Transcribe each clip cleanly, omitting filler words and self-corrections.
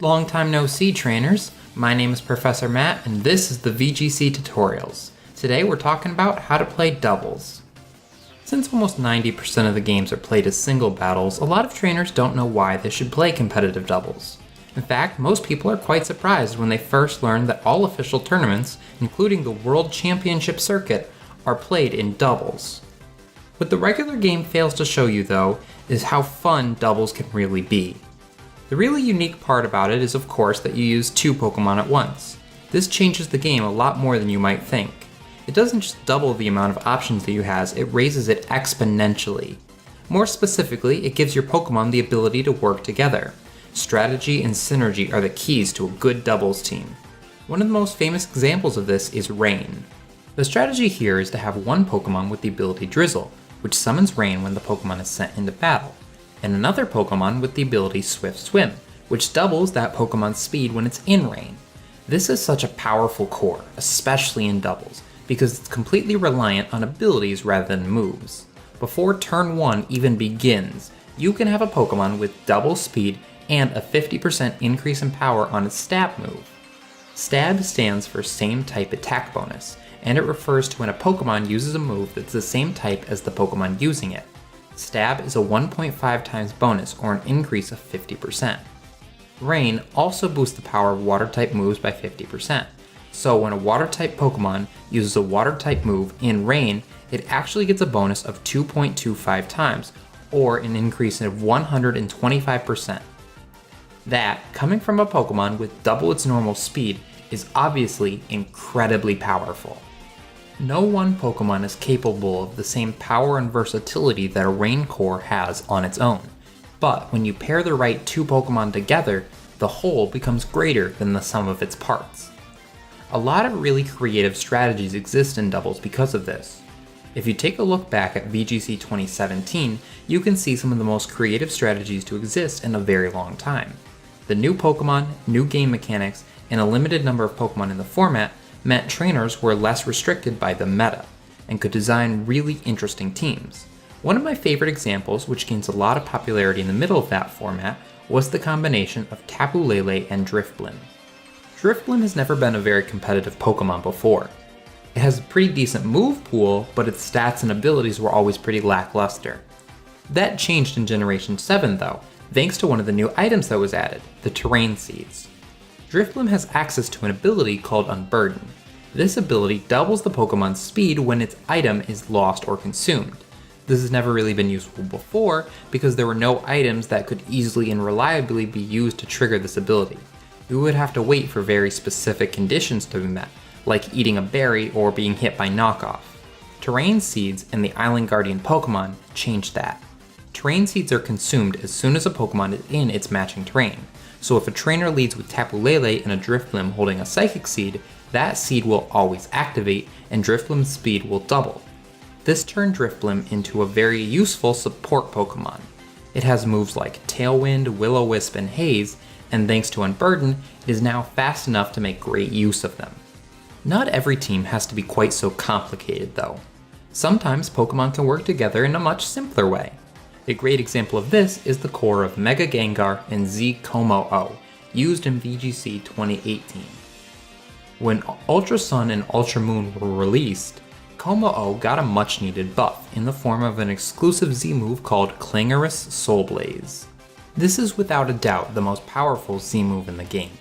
Long time no see, trainers. My name is Professor Matt, and this is the VGC Tutorials. Today we're talking about how to play doubles. Since almost 90% of the games are played as single battles, a lot of trainers don't know why they should play competitive doubles. In fact, most people are quite surprised when they first learn that all official tournaments, including the World Championship circuit, are played in doubles. What the regular game fails to show you, though, is how fun doubles can really be. The really unique part about it is, of course, that you use two Pokemon at once. This changes the game a lot more than you might think. It doesn't just double the amount of options that you have, it raises it exponentially. More specifically, it gives your Pokemon the ability to work together. Strategy and synergy are the keys to a good doubles team. One of the most famous examples of this is Rain. The strategy here is to have one Pokemon with the ability Drizzle, which summons rain when the Pokemon is sent into battle, and another Pokemon with the ability Swift Swim, which doubles that Pokemon's speed when it's in rain. This is such a powerful core, especially in doubles, because it's completely reliant on abilities rather than moves. Before turn 1 even begins, you can have a Pokemon with double speed and a 50% increase in power on its stab move. Stab stands for same type attack bonus, and it refers to when a Pokemon uses a move that's the same type as the Pokemon using it. Stab is a 1.5 times bonus, or an increase of 50%. Rain also boosts the power of water-type moves by 50%. So when a water-type Pokemon uses a water-type move in Rain, it actually gets a bonus of 2.25 times, or an increase of 125%. That, coming from a Pokemon with double its normal speed, is obviously incredibly powerful. No one Pokemon is capable of the same power and versatility that a Rain core has on its own, but when you pair the right two Pokemon together, the whole becomes greater than the sum of its parts. A lot of really creative strategies exist in doubles because of this. If you take a look back at VGC 2017, you can see some of the most creative strategies to exist in a very long time. The new Pokemon, new game mechanics, and a limited number of Pokemon in the format meant trainers were less restricted by the meta, and could design really interesting teams. One of my favorite examples, which gains a lot of popularity in the middle of that format, was the combination of Tapu Lele and Drifblim. Drifblim has never been a very competitive Pokemon before. It has a pretty decent move pool, but its stats and abilities were always pretty lackluster. That changed in Generation 7 though, thanks to one of the new items that was added, the Terrain Seeds. Drifblim has access to an ability called Unburden. This ability doubles the Pokemon's speed when its item is lost or consumed. This has never really been useful before because there were no items that could easily and reliably be used to trigger this ability. You would have to wait for very specific conditions to be met, like eating a berry or being hit by knockoff. Terrain Seeds and the Island Guardian Pokemon changed that. Terrain Seeds are consumed as soon as a Pokemon is in its matching terrain. So if a trainer leads with Tapu Lele and a Drifblim holding a Psychic Seed, that seed will always activate and Drifblim's speed will double. This turned Drifblim into a very useful support Pokemon. It has moves like Tailwind, Will-O-Wisp, and Haze, and thanks to Unburden, it is now fast enough to make great use of them. Not every team has to be quite so complicated though. Sometimes Pokemon can work together in a much simpler way. A great example of this is the core of Mega Gengar and Z Como-O, used in VGC 2018. When Ultra Sun and Ultra Moon were released, Como-O got a much needed buff in the form of an exclusive Z move called Clangorous Soul Blaze. This is without a doubt the most powerful Z move in the game.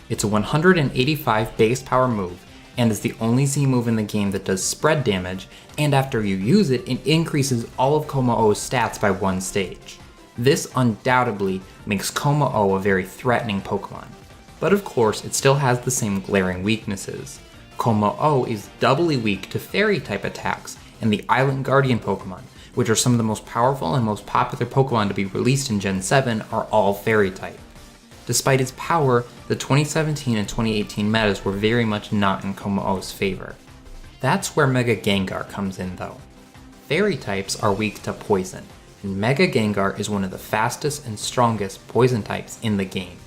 It's a 185 base power move, and is the only Z move in the game that does spread damage, and after you use it, it increases all of Como-O's stats by one stage. This undoubtedly makes Como-O a very threatening Pokemon. But of course, it still has the same glaring weaknesses. Como-O is doubly weak to Fairy-type attacks and the Island Guardian Pokemon, which are some of the most powerful and most popular Pokemon to be released in Gen 7, are all Fairy-type. Despite its power, the 2017 and 2018 metas were very much not in Como-O's favor. That's where Mega Gengar comes in though. Fairy types are weak to poison, and Mega Gengar is one of the fastest and strongest poison types in the game.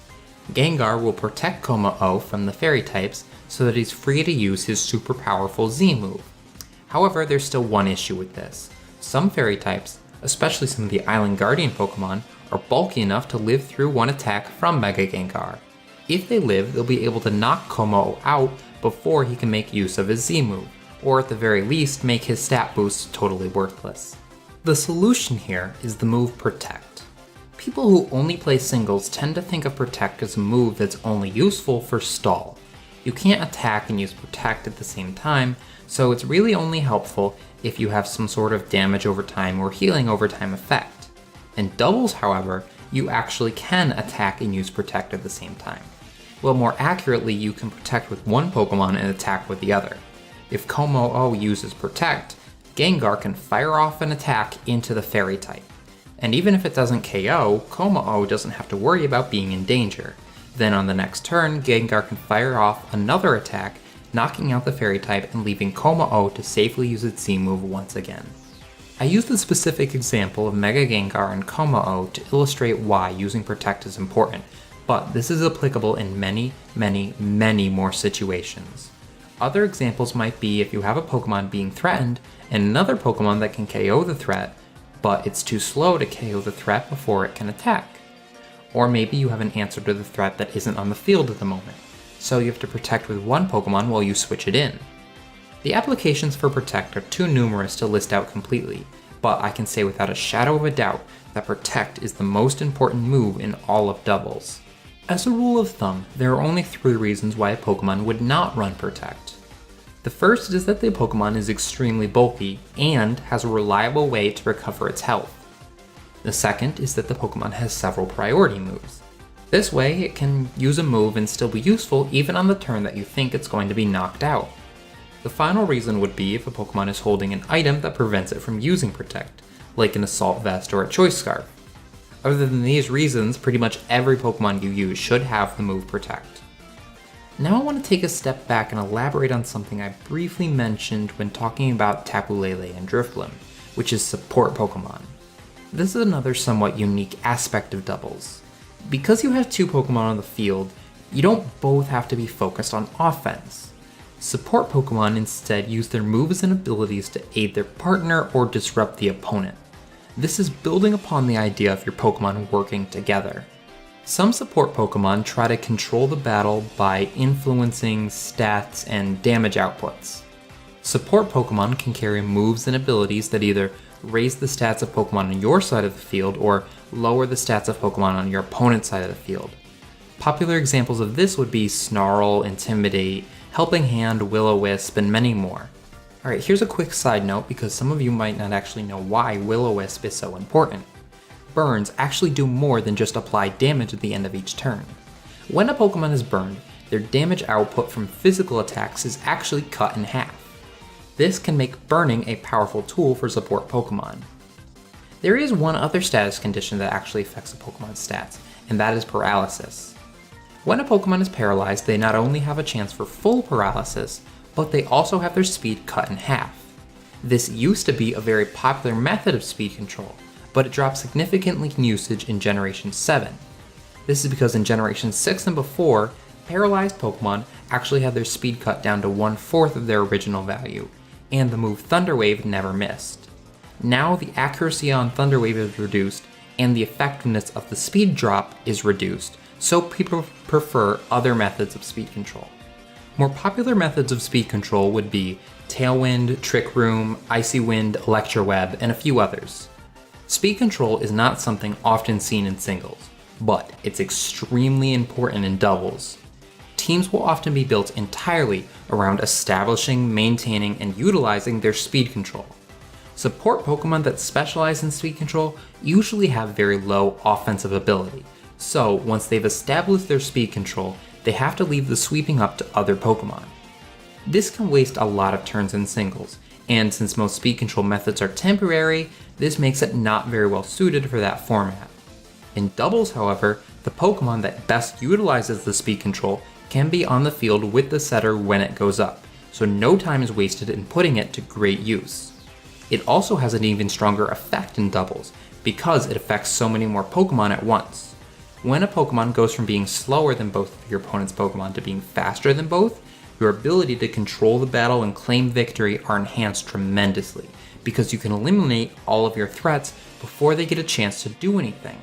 Gengar will protect Como-O from the fairy types so that he's free to use his super powerful Z move. However, there's still one issue with this. Some fairy types, especially some of the Island Guardian Pokemon, are bulky enough to live through one attack from Mega Gengar. If they live, they'll be able to knock Como out before he can make use of his Z move, or at the very least make his stat boost totally worthless. The solution here is the move Protect. People who only play singles tend to think of Protect as a move that's only useful for stall. You can't attack and use Protect at the same time, so it's really only helpful if you have some sort of damage over time or healing over time effect. In doubles, however, you actually can attack and use Protect at the same time. Well, more accurately, you can Protect with one Pokemon and attack with the other. If Como-O uses Protect, Gengar can fire off an attack into the Fairy type. And even if it doesn't KO, Como-O doesn't have to worry about being in danger. Then on the next turn, Gengar can fire off another attack, knocking out the Fairy type and leaving Como-O to safely use its Z move once again. I used the specific example of Mega Gengar and Como-O to illustrate why using Protect is important, but this is applicable in many, many, many more situations. Other examples might be if you have a Pokemon being threatened and another Pokemon that can KO the threat, but it's too slow to KO the threat before it can attack. Or maybe you have an answer to the threat that isn't on the field at the moment, so you have to Protect with one Pokemon while you switch it in. The applications for Protect are too numerous to list out completely, but I can say without a shadow of a doubt that Protect is the most important move in all of doubles. As a rule of thumb, there are only 3 reasons why a Pokemon would not run Protect. The first is that the Pokemon is extremely bulky and has a reliable way to recover its health. The second is that the Pokemon has several priority moves. This way, it can use a move and still be useful even on the turn that you think it's going to be knocked out. The final reason would be if a Pokemon is holding an item that prevents it from using Protect, like an Assault Vest or a Choice Scarf. Other than these reasons, pretty much every Pokemon you use should have the move Protect. Now I want to take a step back and elaborate on something I briefly mentioned when talking about Tapu Lele and Drifblim, which is support Pokemon. This is another somewhat unique aspect of doubles. Because you have 2 Pokemon on the field, you don't both have to be focused on offense. Support Pokemon instead use their moves and abilities to aid their partner or disrupt the opponent. This is building upon the idea of your Pokemon working together. Some support Pokemon try to control the battle by influencing stats and damage outputs. Support Pokemon can carry moves and abilities that either raise the stats of Pokemon on your side of the field or lower the stats of Pokemon on your opponent's side of the field. Popular examples of this would be Snarl, Intimidate, Helping Hand, Will-O-Wisp, and many more. Alright, here's a quick side note because some of you might not actually know why Will-O-Wisp is so important. Burns actually do more than just apply damage at the end of each turn. When a Pokemon is burned, their damage output from physical attacks is actually cut in half. This can make burning a powerful tool for support Pokemon. There is one other status condition that actually affects a Pokemon's stats, and that is paralysis. When a Pokemon is paralyzed, they not only have a chance for full paralysis, but they also have their speed cut in half. This used to be a very popular method of speed control, but it dropped significantly in usage in Generation 7. This is because in Generation 6 and before, paralyzed Pokemon actually had their speed cut down to 1/4 of their original value, and the move Thunder Wave never missed. Now the accuracy on Thunder Wave is reduced, and the effectiveness of the speed drop is reduced, so people prefer other methods of speed control. More popular methods of speed control would be Tailwind, Trick Room, Icy Wind, Electroweb, and a few others. Speed control is not something often seen in singles, but it's extremely important in doubles. Teams will often be built entirely around establishing, maintaining, and utilizing their speed control. Support Pokemon that specialize in speed control usually have very low offensive ability, so once they've established their speed control, they have to leave the sweeping up to other Pokemon. This can waste a lot of turns in singles, and since most speed control methods are temporary, this makes it not very well suited for that format. In doubles, however, the Pokemon that best utilizes the speed control can be on the field with the setter when it goes up, so no time is wasted in putting it to great use. It also has an even stronger effect in doubles, because it affects so many more Pokemon at once. When a Pokemon goes from being slower than both of your opponent's Pokemon to being faster than both, your ability to control the battle and claim victory are enhanced tremendously, because you can eliminate all of your threats before they get a chance to do anything.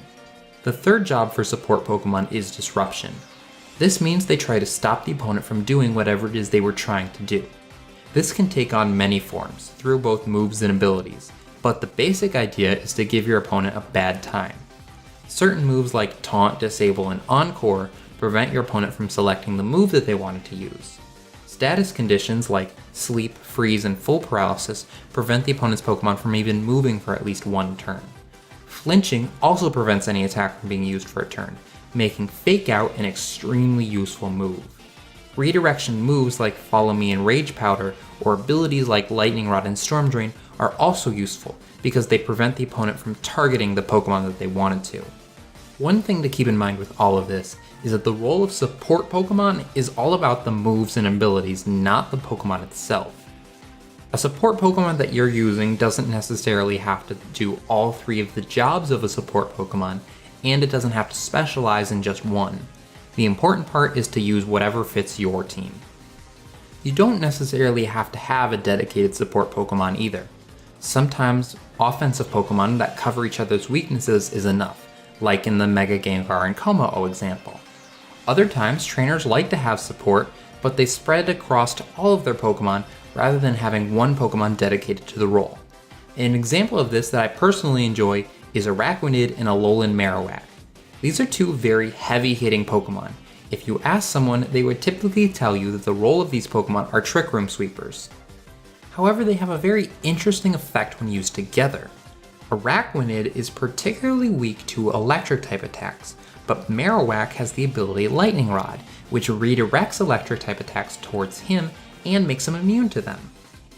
The third job for support Pokemon is Disruption. This means they try to stop the opponent from doing whatever it is they were trying to do. This can take on many forms, through both moves and abilities, but the basic idea is to give your opponent a bad time. Certain moves like Taunt, Disable, and Encore prevent your opponent from selecting the move that they wanted to use. Status conditions like Sleep, Freeze, and Full Paralysis prevent the opponent's Pokemon from even moving for at least one turn. Flinching also prevents any attack from being used for a turn, making Fake Out an extremely useful move. Redirection moves like Follow Me and Rage Powder, or abilities like Lightning Rod and Storm Drain are also useful because they prevent the opponent from targeting the Pokemon that they wanted to. One thing to keep in mind with all of this is that the role of support Pokemon is all about the moves and abilities, not the Pokemon itself. A support Pokemon that you're using doesn't necessarily have to do all three of the jobs of a support Pokemon, and it doesn't have to specialize in just one. The important part is to use whatever fits your team. You don't necessarily have to have a dedicated support Pokemon either. Sometimes offensive Pokemon that cover each other's weaknesses is enough, like in the Mega Gengar and Kommo-o example. Other times, trainers like to have support, but they spread it across to all of their Pokemon rather than having one Pokemon dedicated to the role. An example of this that I personally enjoy is Araquanid and Alolan Marowak. These are two very heavy-hitting Pokemon. If you ask someone, they would typically tell you that the role of these Pokemon are Trick Room Sweepers. However, they have a very interesting effect when used together. Araquanid is particularly weak to electric-type attacks, but Marowak has the ability Lightning Rod, which redirects electric-type attacks towards him and makes him immune to them.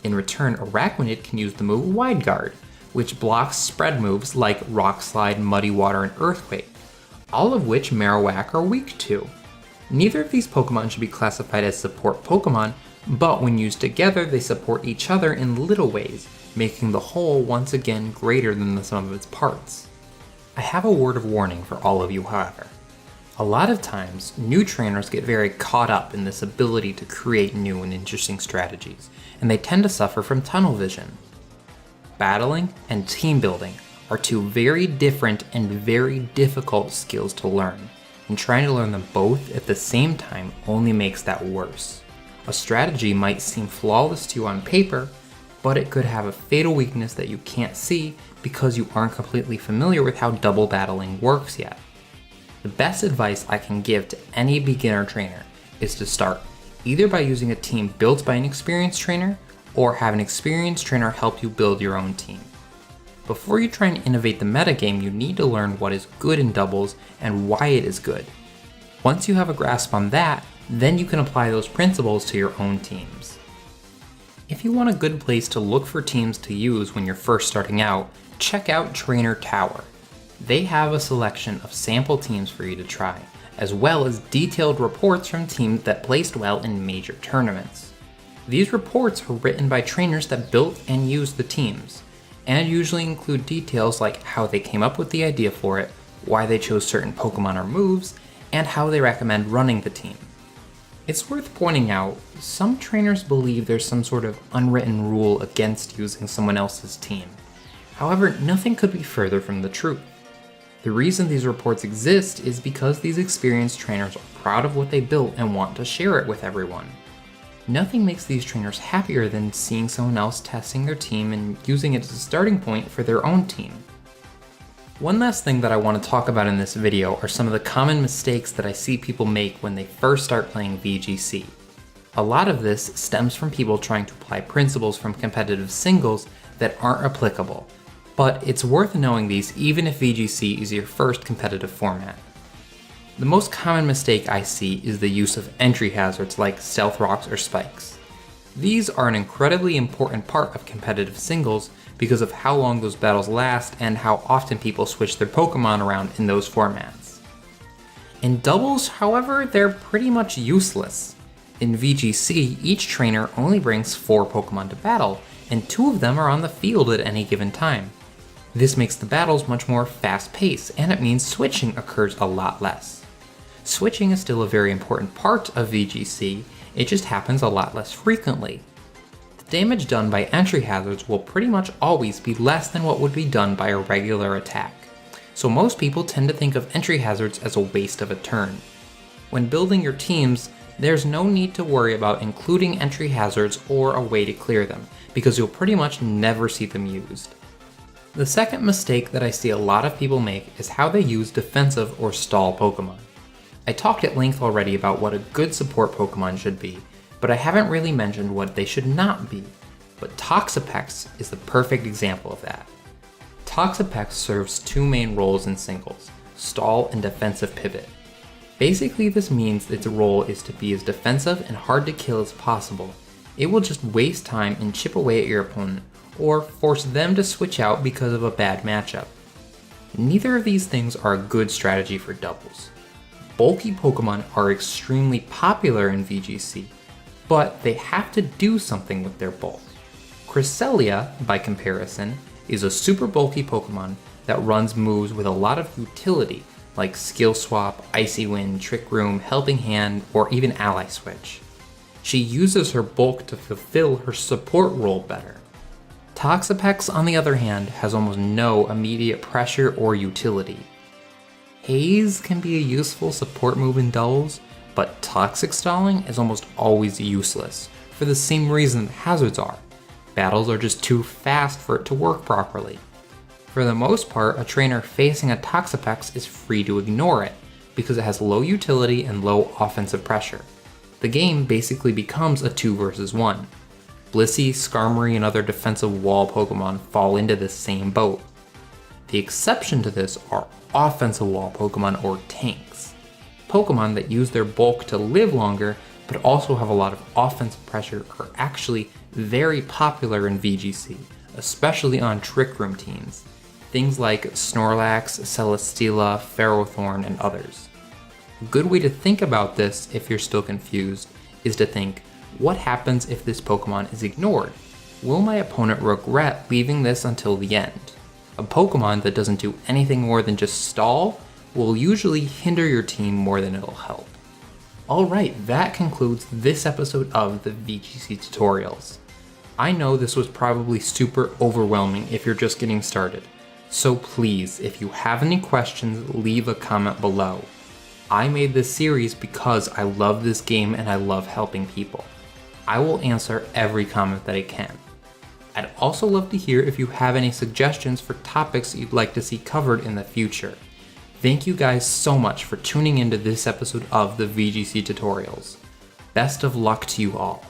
In return, Araquanid can use the move Wide Guard, which blocks spread moves like Rock Slide, Muddy Water, and Earthquake, all of which Marowak are weak to. Neither of these Pokemon should be classified as support Pokemon, but when used together they support each other in little ways, making the whole once again greater than the sum of its parts. I have a word of warning for all of you, however. A lot of times, new trainers get very caught up in this ability to create new and interesting strategies, and they tend to suffer from tunnel vision. Battling and team building are two very different and very difficult skills to learn, and trying to learn them both at the same time only makes that worse. A strategy might seem flawless to you on paper, but it could have a fatal weakness that you can't see because you aren't completely familiar with how double battling works yet. The best advice I can give to any beginner trainer is to start either by using a team built by an experienced trainer or have an experienced trainer help you build your own team. Before you try and innovate the metagame, you need to learn what is good in doubles and why it is good. Once you have a grasp on that, then you can apply those principles to your own teams. If you want a good place to look for teams to use when you're first starting out, check out Trainer Tower. They have a selection of sample teams for you to try, as well as detailed reports from teams that placed well in major tournaments. These reports are written by trainers that built and used the teams, and usually include details like how they came up with the idea for it, why they chose certain Pokemon or moves, and how they recommend running the team. It's worth pointing out, some trainers believe there's some sort of unwritten rule against using someone else's team. However, nothing could be further from the truth. The reason these reports exist is because these experienced trainers are proud of what they built and want to share it with everyone. Nothing makes these trainers happier than seeing someone else testing their team and using it as a starting point for their own team. One last thing that I want to talk about in this video are some of the common mistakes that I see people make when they first start playing VGC. A lot of this stems from people trying to apply principles from competitive singles that aren't applicable, but it's worth knowing these even if VGC is your first competitive format. The most common mistake I see is the use of entry hazards like Stealth Rocks or Spikes. These are an incredibly important part of competitive singles because of how long those battles last and how often people switch their Pokemon around in those formats. In doubles, however, they're pretty much useless. In VGC, each trainer only brings 4 Pokemon to battle, and 2 of them are on the field at any given time. This makes the battles much more fast-paced, and it means switching occurs a lot less. Switching is still a very important part of VGC, it just happens a lot less frequently. The damage done by entry hazards will pretty much always be less than what would be done by a regular attack, so most people tend to think of entry hazards as a waste of a turn. When building your teams, there's no need to worry about including entry hazards or a way to clear them, because you'll pretty much never see them used. The second mistake that I see a lot of people make is how they use defensive or stall Pokemon. I talked at length already about what a good support Pokemon should be, but I haven't really mentioned what they should not be. But Toxapex is the perfect example of that. Toxapex serves two main roles in singles, stall and defensive pivot. Basically, this means its role is to be as defensive and hard to kill as possible. It will just waste time and chip away at your opponent, or force them to switch out because of a bad matchup. Neither of these things are a good strategy for doubles. Bulky Pokemon are extremely popular in VGC, but they have to do something with their bulk. Cresselia, by comparison, is a super bulky Pokemon that runs moves with a lot of utility, like Skill Swap, Icy Wind, Trick Room, Helping Hand, or even Ally Switch. She uses her bulk to fulfill her support role better. Toxapex, on the other hand, has almost no immediate pressure or utility. Haze can be a useful support move in doubles, but Toxic Stalling is almost always useless, for the same reason hazards are. Battles are just too fast for it to work properly. For the most part, a trainer facing a Toxapex is free to ignore it, because it has low utility and low offensive pressure. The game basically becomes a 2 versus 1. Blissey, Skarmory, and other defensive wall Pokemon fall into this same boat. The exception to this are offensive wall Pokemon, or tanks. Pokemon that use their bulk to live longer but also have a lot of offensive pressure are actually very popular in VGC, especially on Trick Room teams. Things like Snorlax, Celesteela, Ferrothorn, and others. A good way to think about this, if you're still confused, is to think, what happens if this Pokemon is ignored? Will my opponent regret leaving this until the end? A Pokemon that doesn't do anything more than just stall will usually hinder your team more than it'll help. Alright, that concludes this episode of the VGC Tutorials. I know this was probably super overwhelming if you're just getting started, so please, if you have any questions, leave a comment below. I made this series because I love this game and I love helping people. I will answer every comment that I can. I'd also love to hear if you have any suggestions for topics you'd like to see covered in the future. Thank you guys so much for tuning into this episode of the VGC Tutorials. Best of luck to you all.